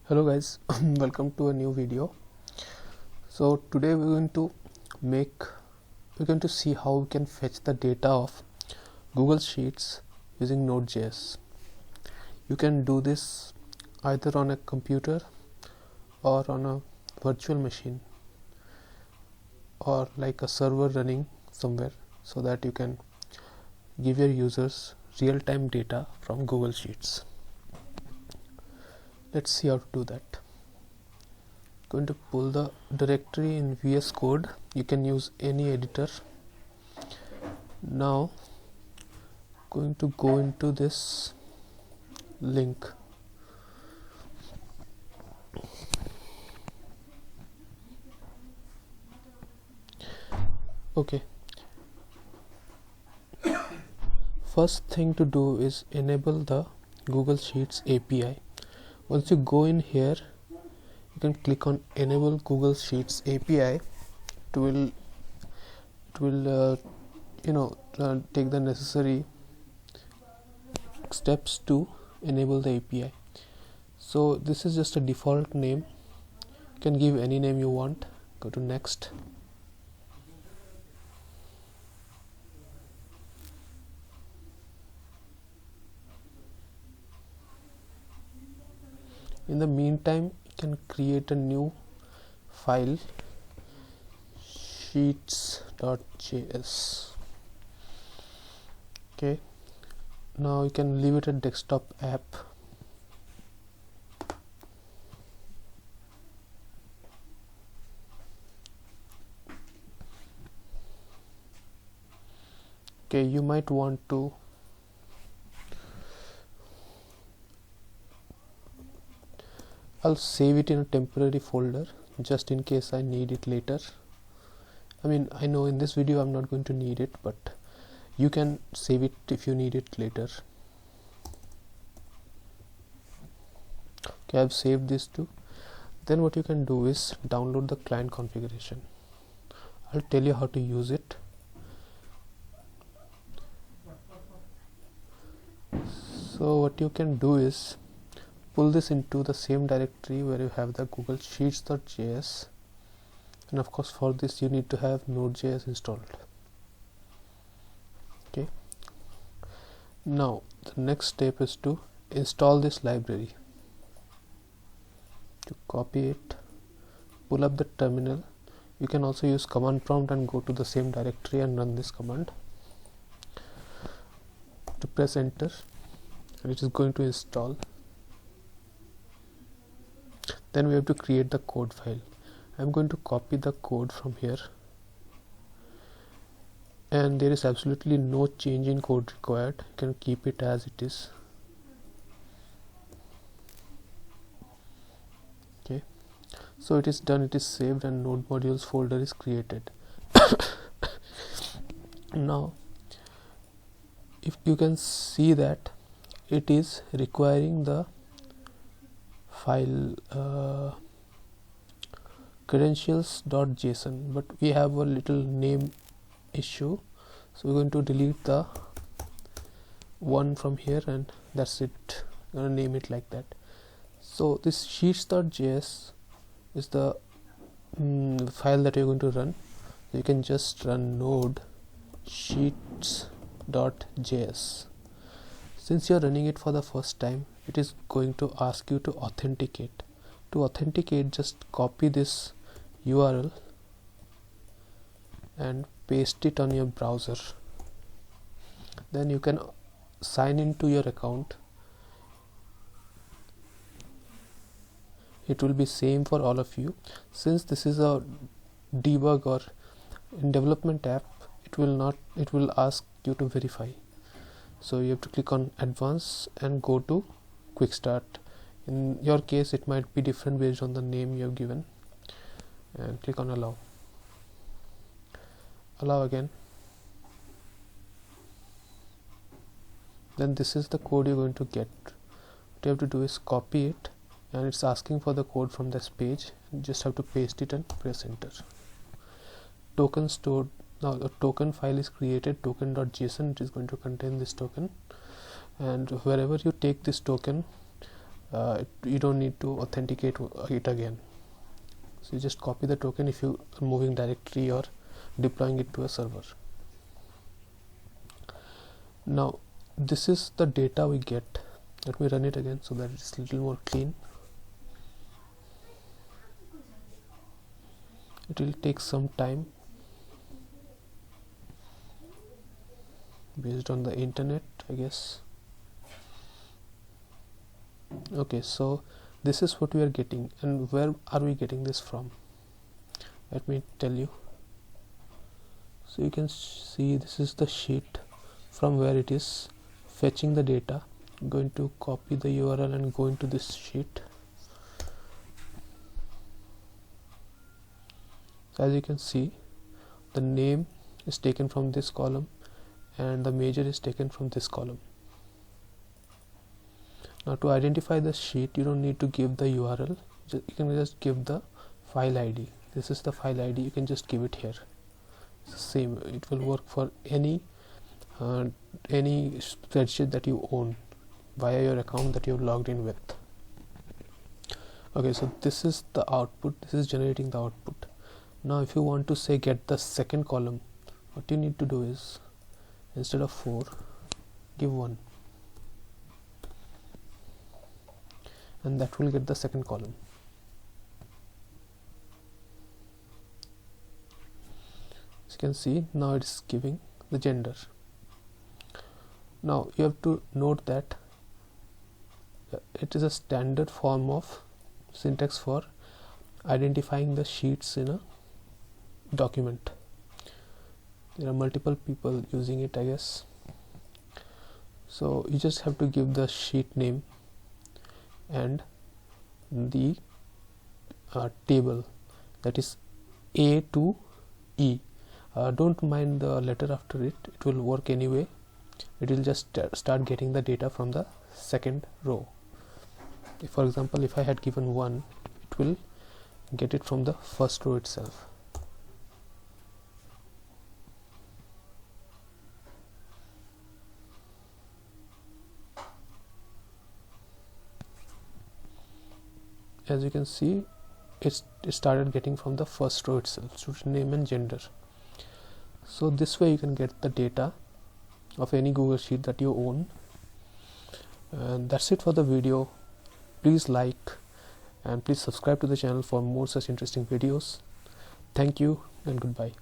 Hello guys, welcome to a new video. So today we're going to see how we can fetch the data of Google Sheets using Node.js. You can do this either on a computer or on a virtual machine or like a server running somewhere, so that you can give your users real-time data from Google Sheets. Let's see how to do that. Going to pull the directory in VS Code. You can use any editor. Now going to go into this link. Okay, first thing to do is enable the Google Sheets API. Once you go in here, you can click on enable Google Sheets API. It will take the necessary steps to enable the API. So this is just a default name. You can give any name you want. Go to next. In the meantime, you can create a new file, sheets.js. Okay, now you can leave it a desktop app. Okay, you might want to I'll save it in a temporary folder just in case I need it later. I know in this video I'm not going to need it, but you can save it if you need it later. Okay, I've saved this too. Then what you can do is download the client configuration. I'll tell you how to use it. So what you can do is pull this into the same directory where you have the Google Sheets.js, and of course for this you need to have Node.js installed. Okay, now the next step is to install this library. To copy it, pull up the terminal. You can also use command prompt and go to the same directory and run this command. To press enter, and it is going to install. Then we have to create the code file. I'm going to copy the code from here, and there is absolutely no change in code required. You can keep it as it is. Okay, so it is done, it is saved, and node modules folder is created. Now if you can see that it is requiring the file credentials.json, but we have a little name issue, so we're going to delete the one from here, and that's it. I'm gonna name it like that. So this sheets.js is the file that you're going to run. So you can just run node sheets.js. Since you're running it for the first time, it is going to ask you to authenticate. To authenticate, just copy this URL and paste it on your browser. Then you can sign into your account. It will be same for all of you. Since this is a debug or in development app, it will ask you to verify. So you have to click on advanced and go to quick start. In your case it might be different based on the name you have given, and click on allow again. Then this is the code you're going to get. What you have to do is copy it, and it's asking for the code from this page. You just have to paste it and press enter. Token stored. Now the token file is created, token.json. It is going to contain this token, and wherever you take this token, you don't need to authenticate it again. So you just copy the token if you are moving directly or deploying it to a server. Now this is the data we get. Let me run it again so that it's a little more clean. It will take some time based on the internet, I guess. Okay, so this is what we are getting, and where are we getting this from? Let me tell you. So you can see this is the sheet from where it is fetching the data. I'm going to copy the URL and go into this sheet. So as you can see, the name is taken from this column and the major is taken from this column. Now to identify the sheet, you don't need to give the URL, you can just give the file ID. This is the file ID, you can just give it here. It's the same, it will work for any spreadsheet that you own via your account that you've logged in with. Okay, so this is the output, this is generating the output. Now if you want to say get the second column, what you need to do is instead of 4, give 1, and that will get the second column. As you can see, now it's giving the gender. Now you have to note that it is a standard form of syntax for identifying the sheets in a document. There are multiple people using it, I guess. So you just have to give the sheet name and the table, that is A to E. Don't mind the letter after it, it will work anyway. It will just start getting the data from the second row. For example, if I had given 1, it will get it from the first row itself. As you can see, it started getting from the first row itself, student name and gender. So this way you can get the data of any Google Sheet that you own. And that's it for the video. Please like and please subscribe to the channel for more such interesting videos. Thank you and goodbye.